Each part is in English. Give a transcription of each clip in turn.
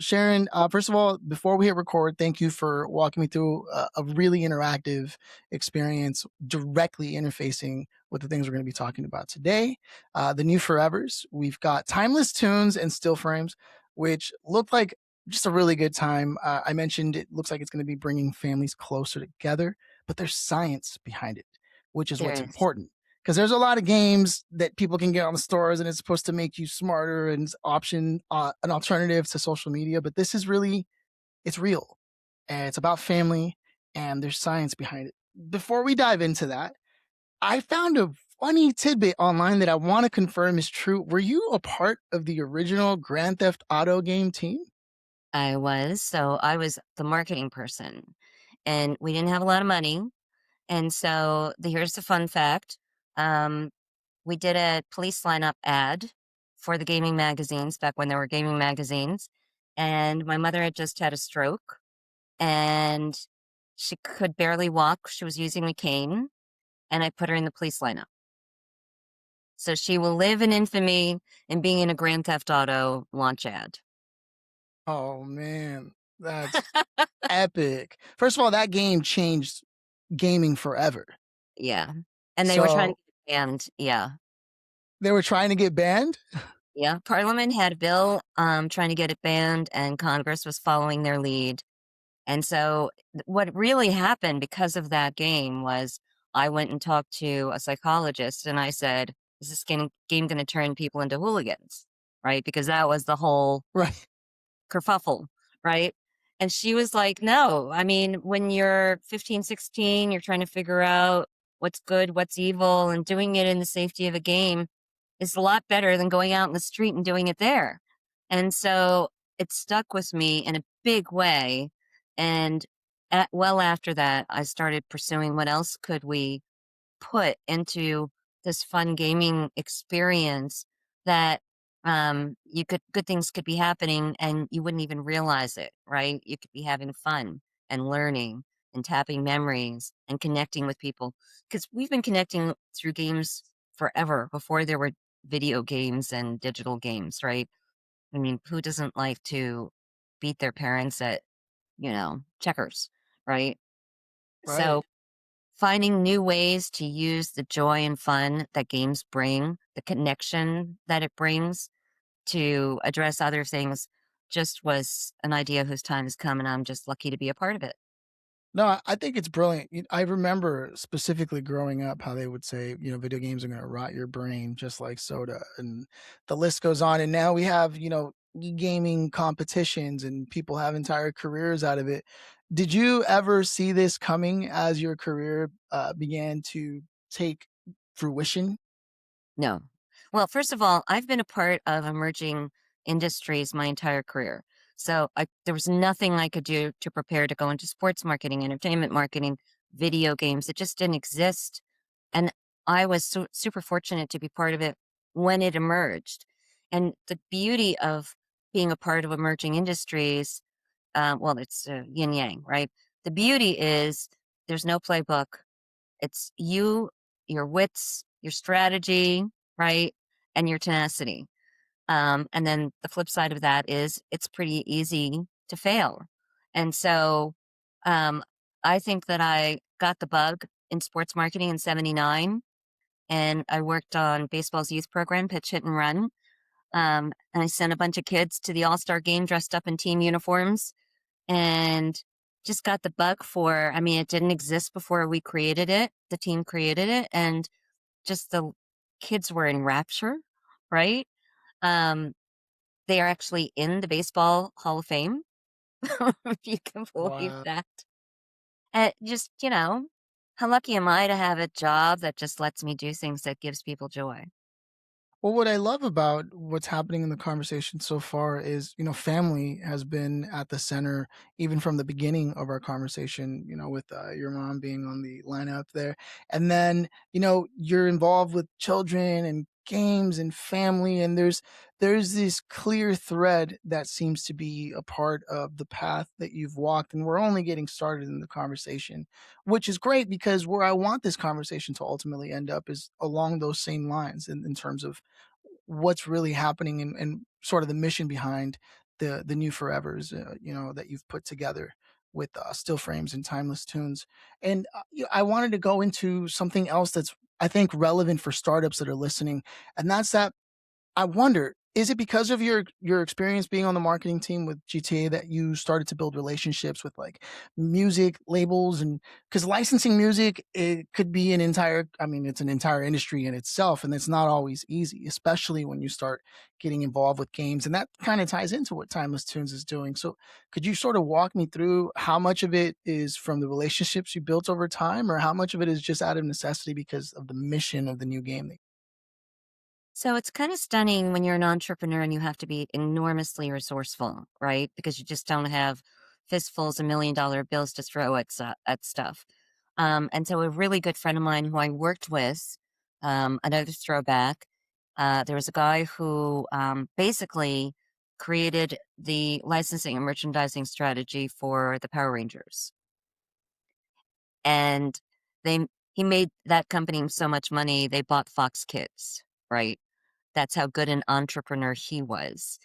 Sharon, first of all, before we hit record, thank you for walking me through a really interactive experience, directly interfacing with the things we're going to be talking about today. The new Forevers, we've got timeless tunes and still frames, which look like just a really good time. I mentioned it looks like it's going to be bringing families closer together, but there's science behind it, which is There what's is. important. Because there's a lot of games that people can get on the stores, and it's supposed to make you smarter and an alternative to social media. But this is really, it's real, and it's about family, and there's science behind it. Before we dive into that, I found a funny tidbit online that I want to confirm is true. Were you a part of the original Grand Theft Auto game team? I was the marketing person, and we didn't have a lot of money, and so here's the fun fact, um, we did a police lineup ad for the gaming magazines back when there were gaming magazines, and my mother had just had a stroke, and she could barely walk, she was using a cane, and I put her in the police lineup. So she will live in infamy in being in a Grand Theft Auto launch ad. Oh man, that's epic. First of all, that game changed gaming forever. Yeah, and they were trying to So get it banned, yeah. they were trying to get banned? Yeah, Parliament had a bill, trying to get it banned, and Congress was following their lead, and so, what really happened because of that game was I went and talked to a psychologist, and I said, "Is this game gonna turn people into hooligans?" Right? Because that was the whole Right. kerfuffle, right? And she was like, "No, I mean, when you're 15, 16, you're trying to figure out what's good, what's evil, and doing it in the safety of a game is a lot better than going out in the street and doing it there." And so it stuck with me in a big way. And well after that, I started pursuing what else could we put into this fun gaming experience that you could good things could be happening and you wouldn't even realize it, right? You could be having fun and learning and tapping memories and connecting with people because we've been connecting through games forever before there were video games and digital games, right? I mean, who doesn't like to beat their parents at, checkers, right? Right. So finding new ways to use the joy and fun that games bring, the connection that it brings to address other things just was an idea whose time has come, and I'm just lucky to be a part of it. No, I think it's brilliant. I remember specifically growing up how they would say, video games are going to rot your brain just like soda, and the list goes on. And now we have, gaming competitions, and people have entire careers out of it. Did you ever see this coming as your career began to take fruition? No. Well, first of all, I've been a part of emerging industries my entire career. So there was nothing I could do to prepare to go into sports marketing, entertainment marketing, video games. It just didn't exist. And I was super fortunate to be part of it when it emerged. And the beauty of being a part of emerging industries, well, it's yin yang, right? The beauty is there's no playbook. It's you, your wits, your strategy, right? And your tenacity. And then the flip side of that is it's pretty easy to fail. And so um, I think that I got the bug in sports marketing in 79, and I worked on baseball's youth program, Pitch Hit and Run. And I sent a bunch of kids to the All Star game dressed up in team uniforms and just got the bug for, I mean, it didn't exist before we created it. The team created it. And just the kids were in rapture, right? Um, they are actually in the Baseball Hall of Fame, if you can believe Wow. that. Just, how lucky am I to have a job that just lets me do things that gives people joy? Well, what I love about what's happening in the conversation so far is, family has been at the center even from the beginning of our conversation, with your mom being on the lineup there. And then, you're involved with children and games and family, and there's this clear thread that seems to be a part of the path that you've walked, and we're only getting started in the conversation, which is great because where I want this conversation to ultimately end up is along those same lines in terms of what's really happening, and sort of the mission behind the new forevers, that you've put together with still frames and timeless tunes. And I wanted to go into something else that's I think relevant for startups that are listening, and that's that I wonder, is it because of your experience being on the marketing team with GTA that you started to build relationships with, like, music labels? And because licensing music, it could be an entire I mean, it's an entire industry in itself, and it's not always easy, especially when you start getting involved with games, and that kinda ties into what Timeless Tunes is doing. So, could you sort of walk me through how much of it is from the relationships you built over time, or how much of it is just out of necessity because of the mission of the new game? So it's kind of stunning when you're an entrepreneur and you have to be enormously resourceful, right? Because you just don't have fistfuls of $1 million bills to throw at stuff. And so a really good friend of mine who I worked with, another throwback, there was a guy who basically created the licensing and merchandising strategy for the Power Rangers. And they he made that company so much money, they bought Fox Kids, right? That's how good an entrepreneur he was.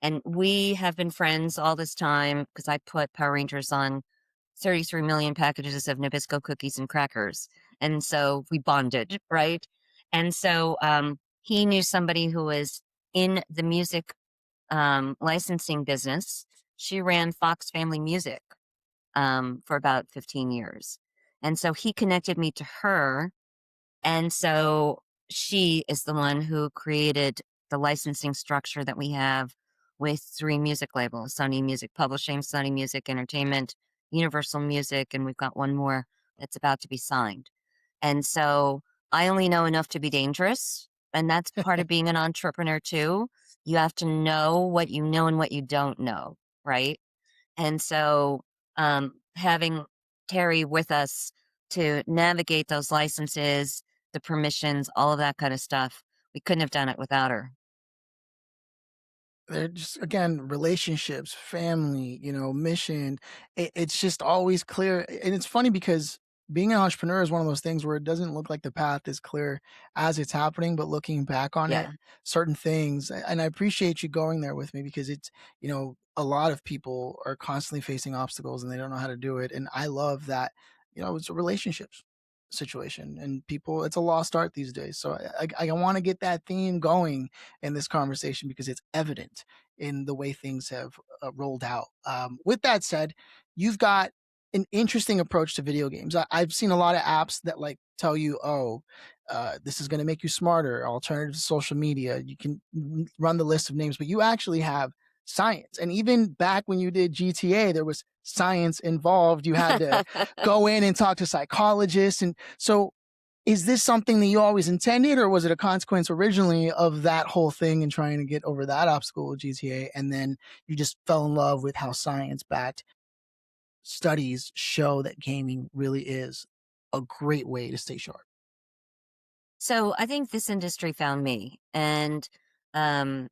And we have been friends all this time because I put Power Rangers on 33 million packages of Nabisco cookies and crackers. And so we bonded, right? And so he knew somebody who was in the music licensing business. She ran Fox Family Music for about 15 years. And so he connected me to her, and so she is the one who created the licensing structure that we have with 3 music labels: Sony Music Publishing, Sony Music Entertainment, Universal Music, and we've got one more that's about to be signed. And so I only know enough to be dangerous, and that's part of being an entrepreneur too. You have to know what you know and what you don't know, right? And so, having Terry with us to navigate those licenses, the permissions, all of that kind of stuff, we couldn't have done it without her. They're just, again, relationships, family, mission. It's just always clear. And it's funny because being an entrepreneur is one of those things where it doesn't look like the path is clear as it's happening, but looking back on it, Yeah. certain things, and I appreciate you going there with me because it's, a lot of people are constantly facing obstacles and they don't know how to do it. And I love that, it's a relationships situation and people, it's a lost art these days. So I want to get that theme going in this conversation because it's evident in the way things have rolled out. With that said, you've got an interesting approach to video games. I've seen a lot of apps that like tell you, oh, this is going to make you smarter, alternative to social media. You can run the list of names, but you actually have science. And even back when you did GTA, there was science involved. You had to go in and talk to psychologists. And so is this something that you always intended, or was it a consequence originally of that whole thing and trying to get over that obstacle with GTA? And then you just fell in love with how science backed studies show that gaming really is a great way to stay sharp. So, I think this industry found me, and, um,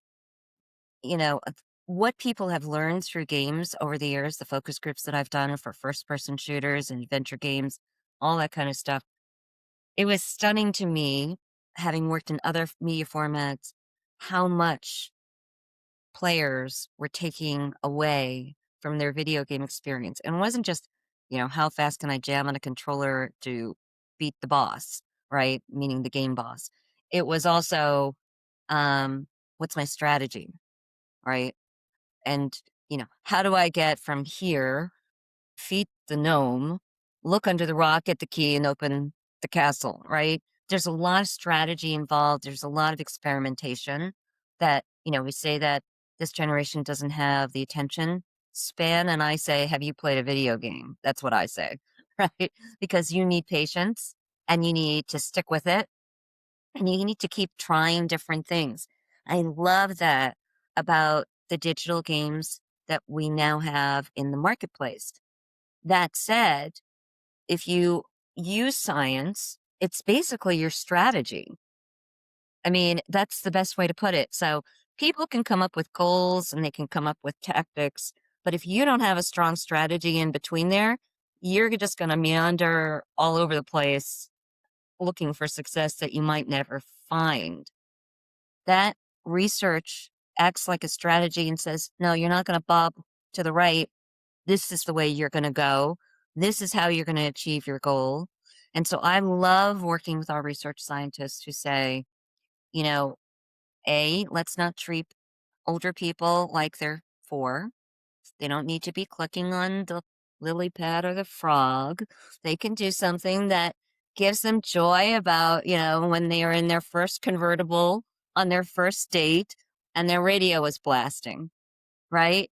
you know, what people have learned through games over the years, the focus groups that I've done for first-person shooters and adventure games, all that kind of stuff. It was stunning to me, having worked in other media formats, how much players were taking away from their video game experience. And it wasn't just, how fast can I jam on a controller to beat the boss, right? Meaning the game boss. It was also, um, what's my strategy, right? And, how do I get from here, feed the gnome, look under the rock, get the key, and open the castle, right? There's a lot of strategy involved. There's a lot of experimentation that, we say that this generation doesn't have the attention span. And I say, have you played a video game? That's what I say, right? Because you need patience and you need to stick with it and you need to keep trying different things. I love that about the digital games that we now have in the marketplace. That said, if you use science, it's basically your strategy. I mean, that's the best way to put it. So people can come up with goals and they can come up with tactics, but if you don't have a strong strategy in between there, you're just going to meander all over the place looking for success that you might never find. That research acts like a strategy and says, no, you're not going to bob to the right. This is the way you're going to go. This is how you're going to achieve your goal. And so I love working with our research scientists who say, you know, let's not treat older people like they're four. They don't need to be clicking on the lily pad or the frog. They can do something that gives them joy about, when they are in their first convertible on their first date and their radio is blasting, right?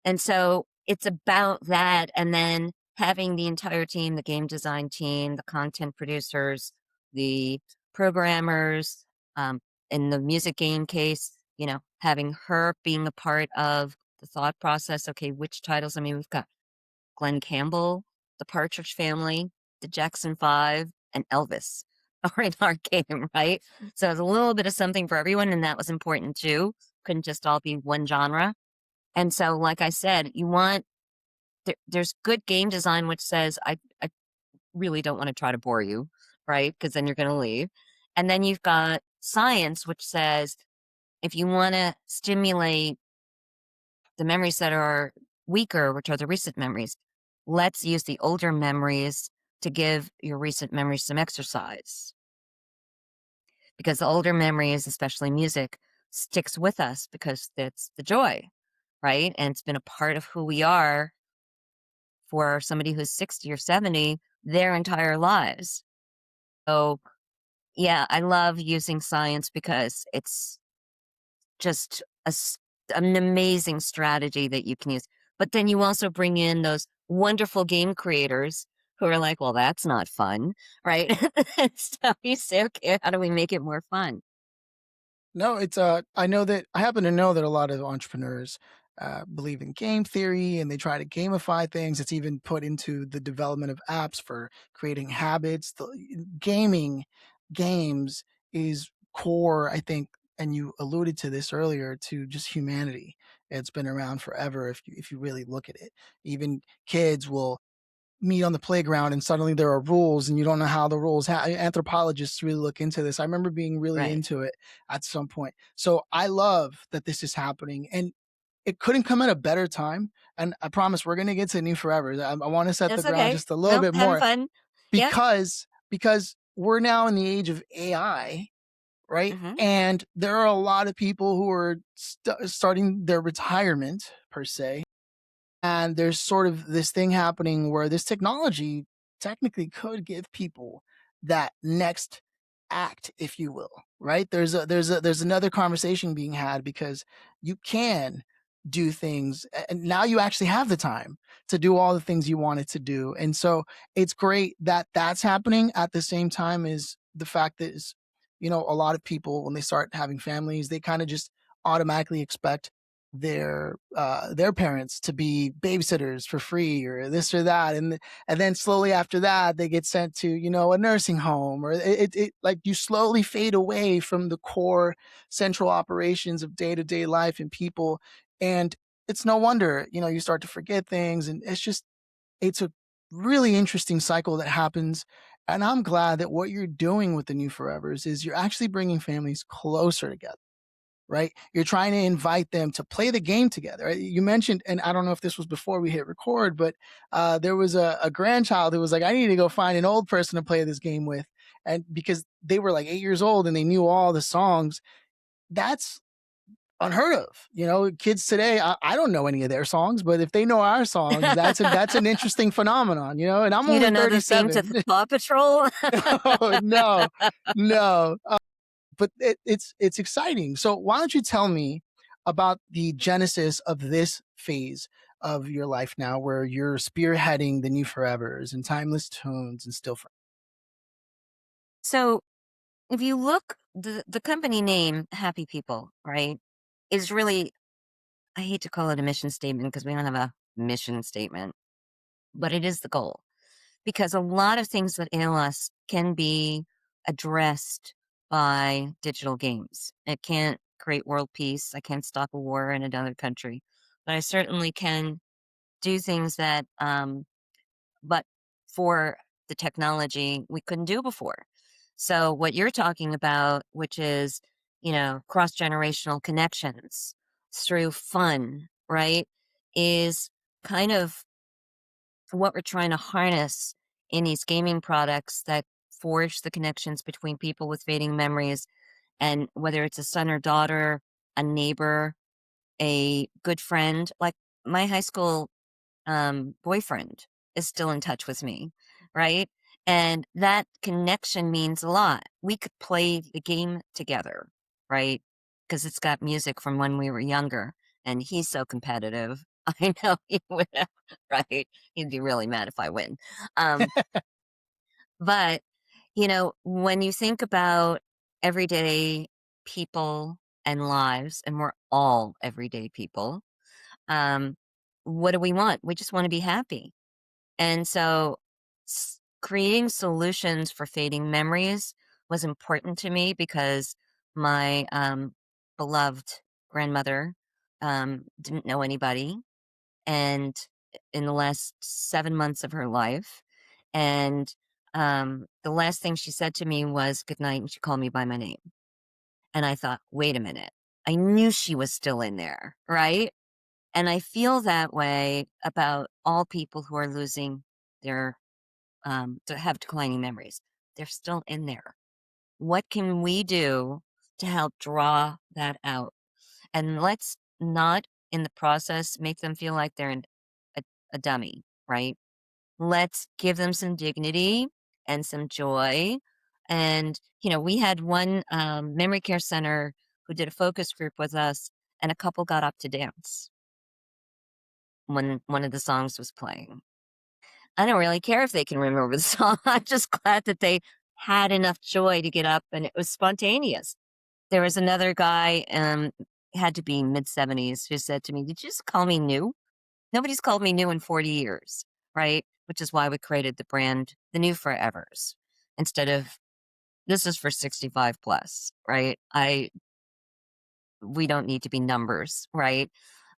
And so it's about that. And then having the entire team, the game design team, the content producers, the programmers, um, in the music game case, having her being a part of the thought process. Okay, which titles? I mean, we've got Glenn Campbell, the Partridge Family, the Jackson Five, and Elvis are in our game, right? So it's a little bit of something for everyone, and that was important too. Couldn't just all be one genre. And so, like I said, there's good game design which says, I really don't want to try to bore you, right? Because then you're going to leave. And then you've got science, which says, if you want to stimulate the memories that are weaker, which are the recent memories, let's use the older memories to give your recent memories some exercise. Because the older memories, especially music, sticks with us because it's the joy, right? And it's been a part of who we are for somebody who's 60 or 70 their entire lives. So, yeah, I love using science because it's just an amazing strategy that you can use. But then you also bring in those wonderful game creators who are like, well, that's not fun, right? So you say, okay, how do we make it more fun? No, it's I know that I happen to know that a lot of entrepreneurs believe in game theory and they try to gamify things. It's even put into the development of apps for creating habits. Gaming games is core, I think, and you alluded to this earlier, to just humanity. It's been around forever if you really look at it. Even kids will meet on the playground and suddenly there are rules and you don't know how the rules anthropologists really look into this. I remember being really Right. into it at some point. So I love that this is happening, and it couldn't come at a better time. And I promise we're going to get to new forever. I want to set the That's ground okay. just a little No, bit having more fun. Yep. because we're now in the age of AI, right? Hmm. And there are a lot of people who are starting their retirement per se, and there's sort of this thing happening where this technology technically could give people that next act, if you will, right? There's another conversation being had because you can do things and now you actually have the time to do all the things you wanted to do. And so it's great that that's happening at the same time as the fact that is, a lot of people when they start having families, they kind of just automatically expect their parents to be babysitters for free or this or that, and then slowly after that they get sent to a nursing home, or it like you slowly fade away from the core central operations of day-to-day life and people. And it's no wonder you start to forget things, and it's a really interesting cycle that happens. And I'm glad that what you're doing with the new forevers is you're actually bringing families closer together, right? You're trying to invite them to play the game together. You mentioned, and I don't know if this was before we hit record, but there was a grandchild who was like, I need to go find an old person to play this game with. And because they were like 8 years old and they knew all the songs, that's unheard of. Kids today, I don't know any of their songs, but if they know our songs, that's an interesting phenomenon, and I'm You only don't know the theme to 37. the Paw Patrol? No, no, no. But it's exciting. So why don't you tell me about the genesis of this phase of your life now, where you're spearheading the new forevers and timeless tunes and still. So if you look, the company name, Happy People, right, is really, I hate to call it a mission statement because we don't have a mission statement, but it is the goal. Because a lot of things that ail us can be addressed by digital games. It can't create world peace. I can't stop a war in another country, but I certainly can do things that, but for the technology we couldn't do before. So what you're talking about, which is, cross generational connections. through fun, right, is kind of what we're trying to harness in these gaming products that forge the connections between people with fading memories. And whether it's a son or daughter, a neighbor, a good friend, like my high school boyfriend is still in touch with me, right? And that connection means a lot. We could play the game together, right? Because it's got music from when we were younger, and he's so competitive. I know he would, right? He'd be really mad if I win. Um, but when you think about everyday people and lives, and we're all everyday people, um, what do we want? We just want to be happy. And so creating solutions for fading memories was important to me because my beloved grandmother didn't know anybody. And in the last 7 months of her life, and the last thing she said to me was good night, and she called me by my name. And I thought, wait a minute. I knew she was still in there, right? And I feel that way about all people who are losing their to have declining memories. They're still in there. What can we do to help draw that out? And let's not in the process make them feel like they're a, a dummy, right? Let's give them some dignity and some joy. And, we had one memory care center who did a focus group with us, and a couple got up to dance when one of the songs was playing. I don't really care if they can remember the song. I'm just glad that they had enough joy to get up and it was spontaneous. There was another guy, had to be mid-70s, who said to me, "Did you just call me new? Nobody's called me new in 40 years," right? Which is why we created the brand, the New Forevers, instead of this is for 65 plus, right? We don't need to be numbers, right?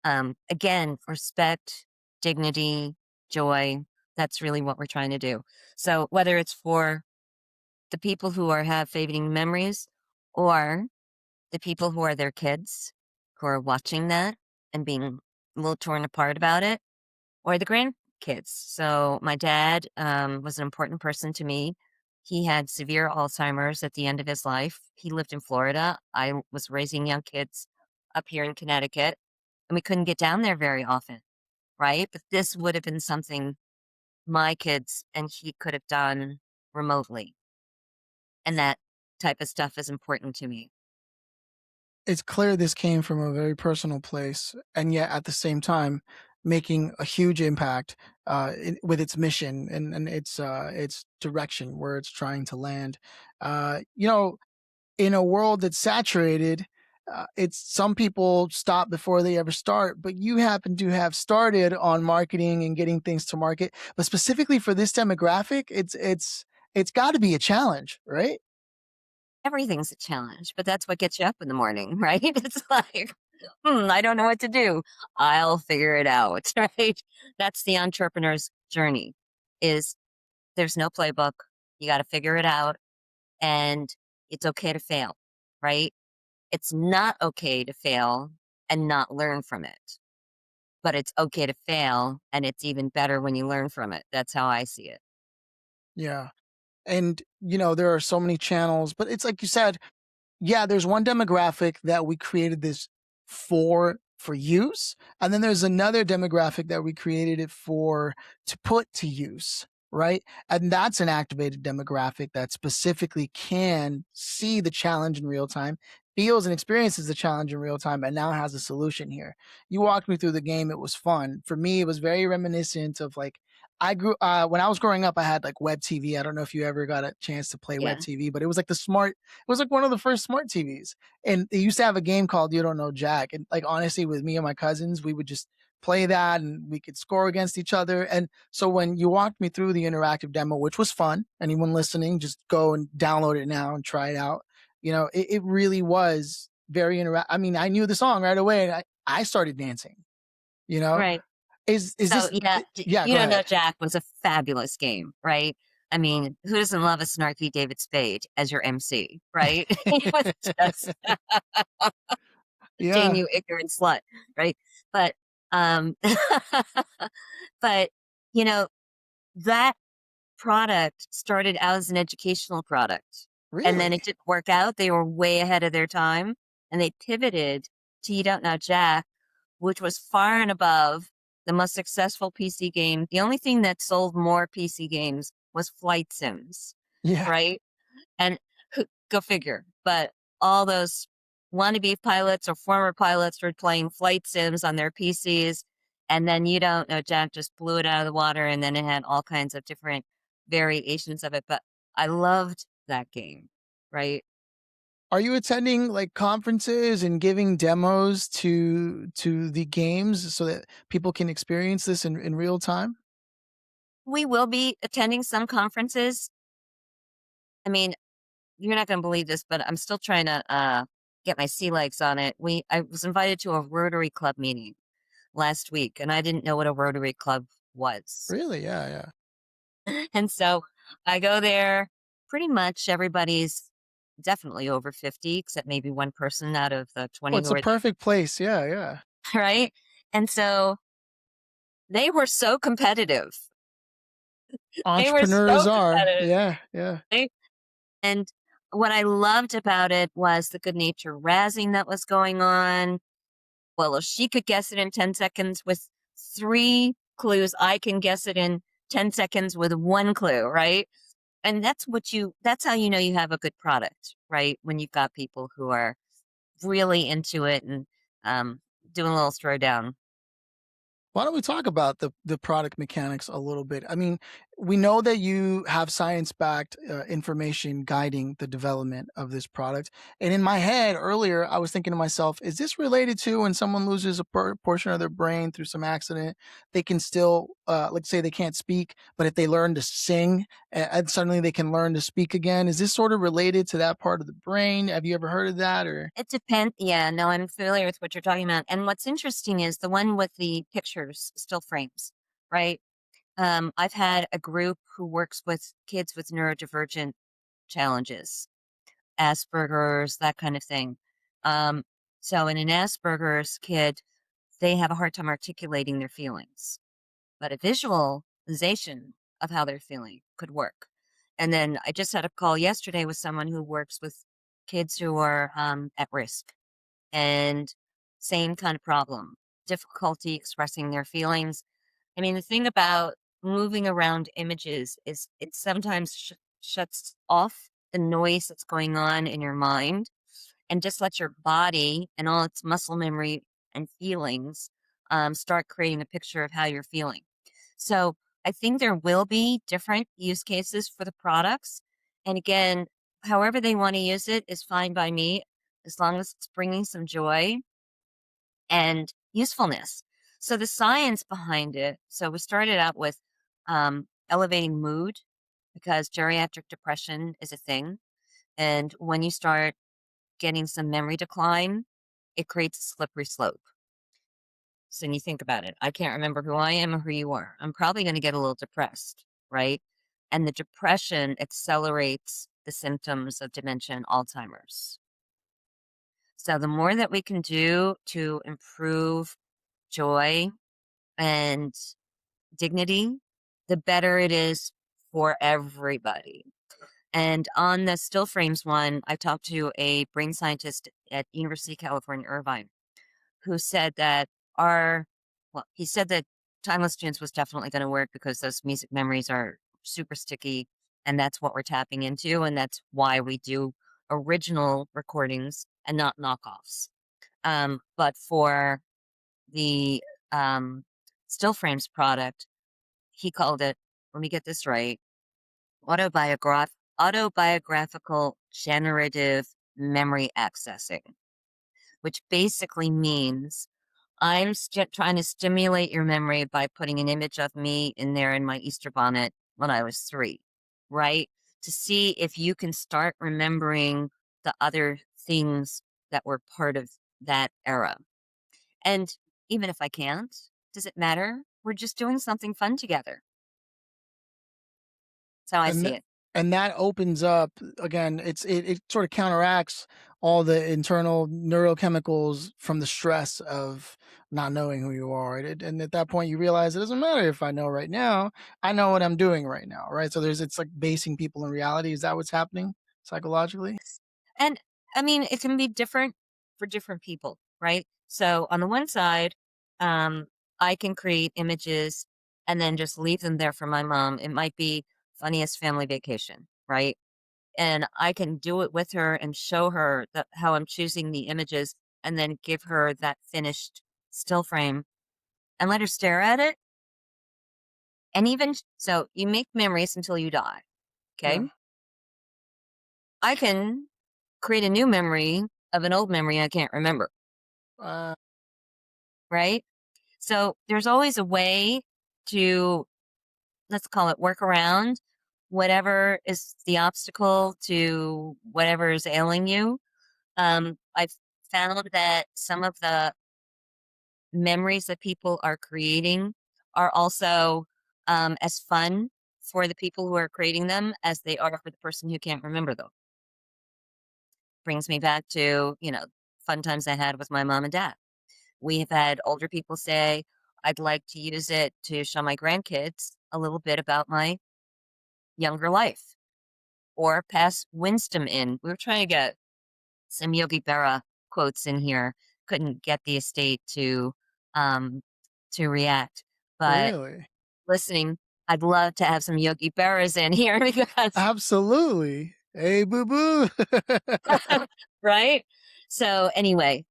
Again, respect, dignity, joy. That's really what we're trying to do. So whether it's for the people who have fading memories, or the people who are their kids who are watching that and being a little torn apart about it, or the grandkids. So my dad was an important person to me. He had severe Alzheimer's at the end of his life. He lived in Florida. I was raising young kids up here in Connecticut, and we couldn't get down there very often, right? But this would have been something my kids and he could have done remotely. And that type of stuff is important to me. It's clear this came from a very personal place, and yet at the same time making a huge impact with its mission and its direction where it's trying to land. In a world that's saturated, it's some people stop before they ever start, but you happen to have started on marketing and getting things to market. But specifically for this demographic, it's got to be a challenge, right? Everything's a challenge, but that's what gets you up in the morning, right? It's like, I don't know what to do. I'll figure it out, right? That's the entrepreneur's journey is there's no playbook. You got to figure it out, and it's okay to fail, right? It's not okay to fail and not learn from it, but it's okay to fail and it's even better when you learn from it. That's how I see it. Yeah. And there are so many channels, but it's like you said, yeah, there's one demographic that we created this for use, and then there's another demographic that we created it for to put to use, right? And that's an activated demographic that specifically can see the challenge in real time, feels and experiences the challenge in real time, and now has a solution here. You walked me through the game. It was fun. For me, it was very reminiscent of like I grew when I was growing up, I had like web TV. I don't know if you ever got a chance to play web Yeah. TV, but it was like it was like one of the first smart TVs. And they used to have a game called You Don't Know Jack. And like honestly, with me and my cousins, we would just play that and we could score against each other. And so when you walked me through the interactive demo, which was fun, anyone listening, just go and download it now and try it out. It really was very interactive. I mean, I knew the song right away and I started dancing, you know? Right. Is So, this yeah, yeah, You go Don't Know ahead. Jack was a fabulous game, right? I mean, who doesn't love a snarky David Spade as your MC, right? He was just Yeah. Jane, you ignorant slut, right? But, um, but, you know, that product started out as an educational product, and then it Really? didn't work out. They were way ahead of their time, and they pivoted to You Don't Know Jack, which was far and above the most successful PC game. The only thing that sold more PC games was flight sims, Yeah. right? And go figure. But all those wannabe pilots or former pilots were playing flight sims on their PCs. And then You Don't Know Jack just blew it out of the water. And then it had all kinds of different variations of it. But I loved that game, right? Are you attending, like, conferences and giving demos to the games so that people can experience this in real time? We will be attending some conferences. I mean, you're not going to believe this, but I'm still trying to get my sea legs on it. I was invited to a Rotary Club meeting last week, and I didn't know what a Rotary Club was. Really? Yeah, yeah. And so I go there, pretty much everybody's definitely over 50, except maybe one person out of the Oh, 20 it's who a are there, perfect place. Yeah, yeah. right? And so they were so competitive. They were Entrepreneurs so are. competitive. Yeah, yeah. Right? And what I loved about it was the good nature razzing that was going on. Well, if she could guess it in 10 seconds with 3 clues, I can guess it in 10 seconds with 1 clue, right? And that's how you know you have a good product, right? When you've got people who are really into it and, um, doing a little throwdown. Why don't we talk about the product mechanics a little bit? I mean, we know that you have science-backed, information guiding the development of this product, and in my head earlier, I was thinking to myself, "Is this related to when someone loses a portion of their brain through some accident, they can still, let's say they can't speak, but if they learn to sing, and suddenly they can learn to speak again?" Is this sort of related to that part of the brain? Have you ever heard of that, or It depends. Yeah, no, I'm familiar with what you're talking about, and what's interesting is the one with the pictures, still frames, right? I've had a group who works with kids with neurodivergent challenges, Asperger's, that kind of thing. Um, so in an Asperger's kid, they have a hard time articulating their feelings, but a visualization of how they're feeling could work. And then I just had a call yesterday with someone who works with kids who are at risk, and same kind of problem, difficulty expressing their feelings. I mean, the thing about moving around images is it sometimes shuts off the noise that's going on in your mind and just lets your body and all its muscle memory and feelings start creating a picture of how you're feeling. So I think there will be different use cases for the products. And again, however they want to use it is fine by me, as long as it's bringing some joy and usefulness. So the science behind it. So we started out with elevating mood because geriatric depression is a thing. And when you start getting some memory decline, it creates a slippery slope. So when you think about it, I can't remember who I am or who you are. I'm probably going to get a little depressed, right? And the depression accelerates the symptoms of dementia and Alzheimer's. So the more that we can do to improve joy and dignity, the better it is for everybody. And on the still frames one, I talked to a brain scientist at University of California, Irvine, who said that he said that Timeless Tunes was definitely going to work because those music memories are super sticky. And that's what we're tapping into. And that's why we do original recordings and not knockoffs. But for the um, still frames product, he called it, let me get this right, autobiographical generative memory accessing, which basically means trying to stimulate your memory by putting an image of me in there in my Easter bonnet when I was 3, right? To see if you can start remembering the other things that were part of that era. And even if I can't, does it matter? We're just doing something fun together. That's how I and see th it. and that opens up again, it sort of counteracts all the internal neurochemicals from the stress of not knowing who you are. And at that point you realize it doesn't matter if I know right now, I know what I'm doing right now, right? So there's it's like basing people in reality. Is that what's happening psychologically? And I mean, it can be different for different people, right? So on the one side, um, I can create images and then just leave them there for my mom. It might be funniest family vacation, right? And I can do it with her and show her how I'm choosing the images and then give her that finished still frame and let her stare at it. And even so, you make memories until you die. Okay. Yeah. I can create a new memory of an old memory I can't remember, Uh, right? So there's always a way to, let's call it, work around whatever is the obstacle to whatever is ailing you. I've found that some of the memories that people are creating are also as fun for the people who are creating them as they are for the person who can't remember them. Brings me back to, fun times I had with my mom and dad. We've had older people say, I'd like to use it to show my grandkids a little bit about my younger life or pass wisdom in. We were trying to get some Yogi Berra quotes in here. Couldn't get the estate um, to react, but really? listening, I'd love to have some Yogi Berras in here because Absolutely. Hey, boo boo. right? So anyway,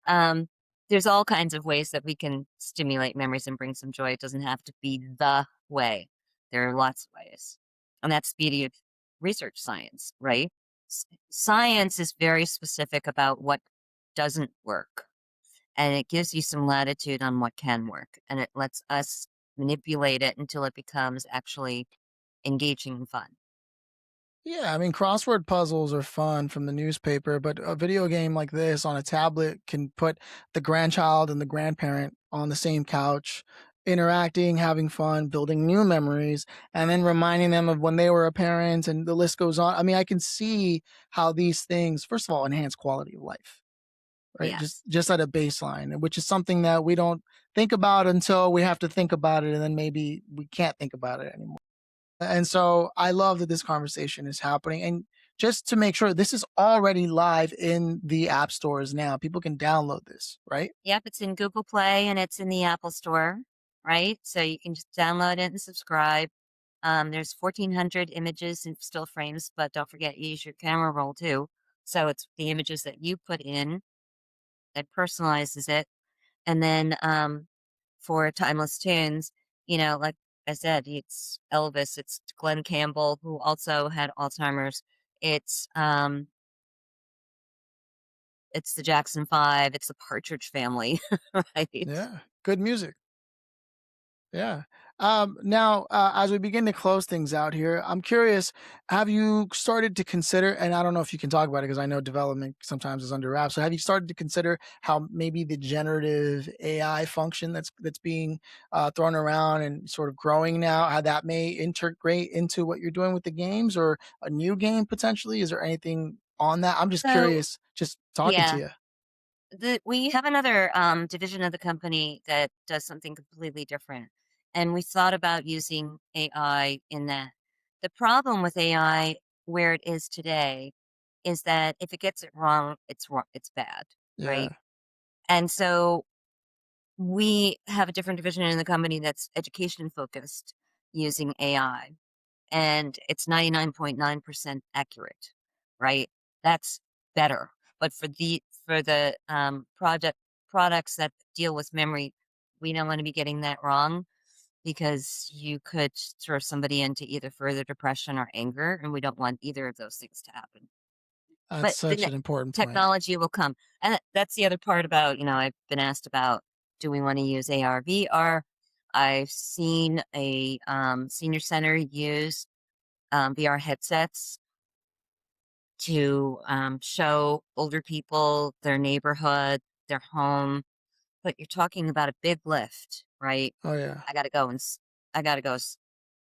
there's all kinds of ways that we can stimulate memories and bring some joy. It doesn't have to be the way. There are lots of ways. And that's the beauty of research science, right? Science is very specific about what doesn't work. And it gives you some latitude on what can work. And it lets us manipulate it until it becomes actually engaging and fun. Yeah, I mean, crossword puzzles are fun from the newspaper, but a video game like this on a tablet can put the grandchild and the grandparent on the same couch, interacting, having fun, building new memories, and then reminding them of when they were a parent, and the list goes on. I mean, I can see how these things, first of all, enhance quality of life, right? Yes. Just at a baseline, which is something that we don't think about until we have to think about it, and then maybe we can't think about it anymore. And so I love that this conversation is happening. And just to make sure, this is already live in the app stores now. People can download this, right? Yep, it's in Google Play and it's in the Apple Store, right? So you can just download it and subscribe. There's 1,400 images and still frames, but don't forget you use your camera roll too. So it's the images that you put in that personalizes it. And then for timeless tunes, like I said, it's Elvis, it's Glenn Campbell, who also had Alzheimer's. It's um, it's the Jackson Five, it's the Partridge Family, right? Yeah. Good music. Yeah. Now, as we begin to close things out here, I'm curious, have you started to consider, and I don't know if you can talk about it because I know development sometimes is under wraps. So have you started to consider how maybe the generative AI function that's being thrown around and sort of growing now, how that may integrate into what you're doing with the games or a new game potentially? Is there anything on that? I'm just So curious, just talking to yeah, you. we have another division of the company that does something completely different, and we thought about using AI in that. The problem with AI, where it is today, is that if it gets it wrong, it's wrong, it's bad, right? Yeah. And so we have a different division in the company that's education focused using AI, and it's 99.9% accurate, right? That's better. But for the products that deal with memory, we don't want to be getting that wrong because you could throw somebody into either further depression or anger, and we don't want either of those things to happen. That's But the such an important point. technology will come, and that's the other part about, I've been asked about, do we want to use AR, VR? I've seen a senior center use VR headsets to show older people their neighborhood, their home. But you're talking about a big lift, right? Oh yeah. I gotta go and I gotta go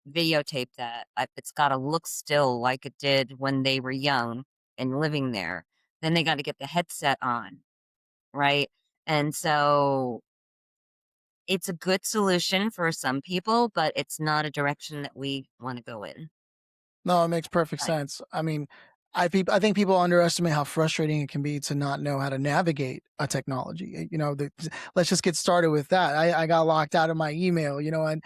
videotape that. It's gotta look still like it did when they were young and living there. Then they gotta get the headset on, right? And so it's a good solution for some people, but it's not a direction that we wanna go in. No, it makes perfect Right. sense. I mean, I think people underestimate how frustrating it can be to not know how to navigate a technology. Let's just get started with that. I got locked out of my email, and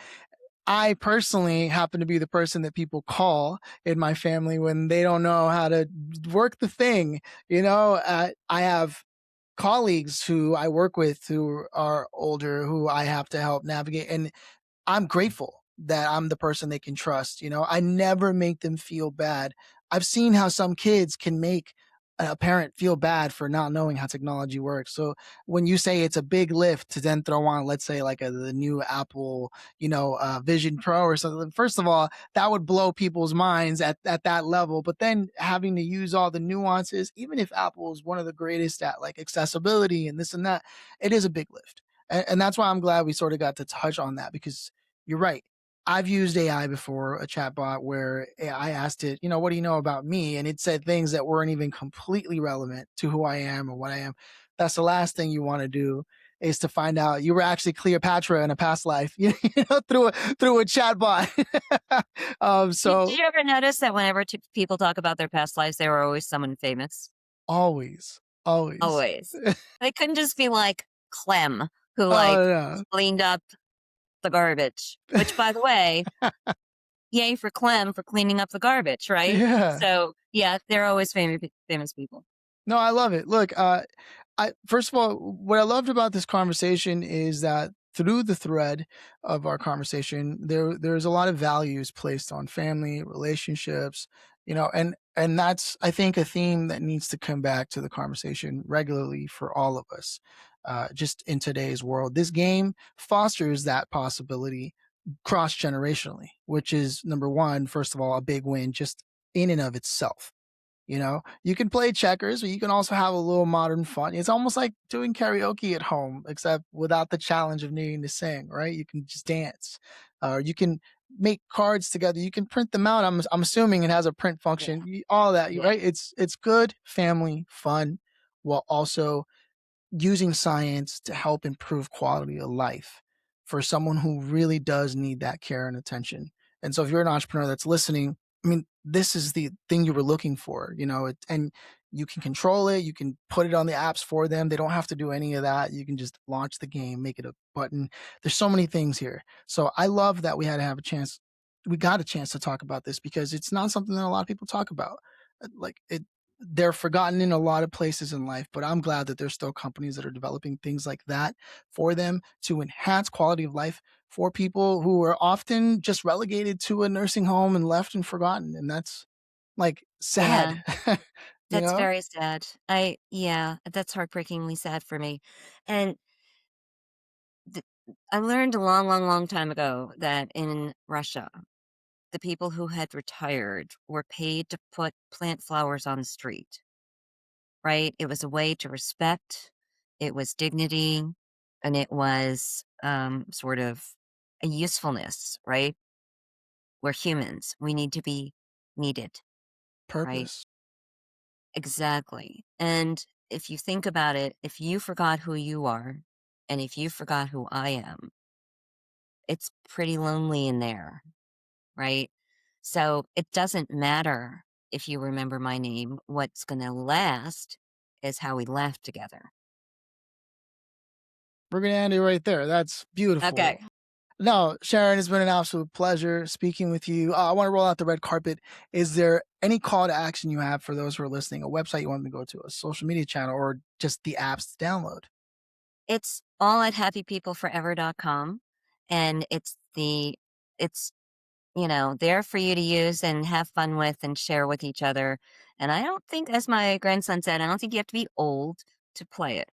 I personally happen to be the person that people call in my family when they don't know how to work the thing. I have colleagues who I work with who are older who I have to help navigate. And I'm grateful that I'm the person they can trust. I never make them feel bad. I've seen how some kids can make a parent feel bad for not knowing how technology works. So when you say it's a big lift to then throw on, let's say, like the new Apple, Vision Pro or something, first of all, that would blow people's minds at that level. But then having to use all the nuances, even if Apple is one of the greatest at like accessibility and this and that, it is a big lift. And that's why I'm glad we sort of got to touch on that because you're right. I've used AI before, a chatbot where I asked it, what do you know about me? And it said things that weren't even completely relevant to who I am or what I am. That's the last thing you want to do is to find out you were actually Cleopatra in a past life, through a chatbot. Did So you ever notice that whenever people talk about their past lives, they were always someone famous? always, always. Always. They couldn't just be like Clem, who, Oh like, no. cleaned up the garbage, which, by the way, yay for Clem for cleaning up the garbage, right? Yeah. So, yeah, they're always famous people. No, I love it. Look, I first of all, what I loved about this conversation is that through the thread of our conversation, there's a lot of values placed on family, relationships, and that's I think a theme that needs to come back to the conversation regularly for all of us. Just in today's world, this game fosters that possibility cross generationally, which is number one, first of all, a big win just in and of itself. You can play checkers, but you can also have a little modern fun. It's almost like doing karaoke at home, except without the challenge of needing to sing, right? You can just dance, or you can make cards together. You can print them out. I'm assuming it has a print Yeah, function. All that, yeah, right? It's good family fun while also using science to help improve quality of life for someone who really does need that care and attention. And so if you're an entrepreneur that's listening, I mean, this is the thing you were looking for, and you can control it. You can put it on the apps for them. They don't have to do any of that. You can just launch the game, make it a button. There's so many things here. So I love that we had to have a chance. We got a chance to talk about this because it's not something that a lot of people talk about. Like they're forgotten in a lot of places in life, but I'm glad that there's still companies that are developing things like that for them to enhance quality of life for people who are often just relegated to a nursing home and left and forgotten. And that's like yeah. sad, you That's know? very sad. Yeah, that's heartbreakingly sad for me. And th I learned a long, long, long time ago that in Russia, the people who had retired were paid to plant flowers on the street, right? It was a way to respect, it was dignity, and it was, sort of a usefulness, right? We're humans, we need to be needed, right? Purpose. Exactly. And if you think about it, if you forgot who you are, and if you forgot who I am, it's pretty lonely in there, right? So it doesn't matter if you remember my name. What's going to last is how we laugh together. We're going to end it right there. That's Okay. beautiful. No, Sharon, it's been an absolute pleasure speaking with you. I want to roll out the red carpet. Is there any call to action you have for those who are listening? A website you want them to go to, a social media channel, or just the apps to download? It's all at happypeopleforever.com. And it's, there for you to use and have fun with and share with each other. And I don't think, as my grandson said, I don't think you have to be old to play it.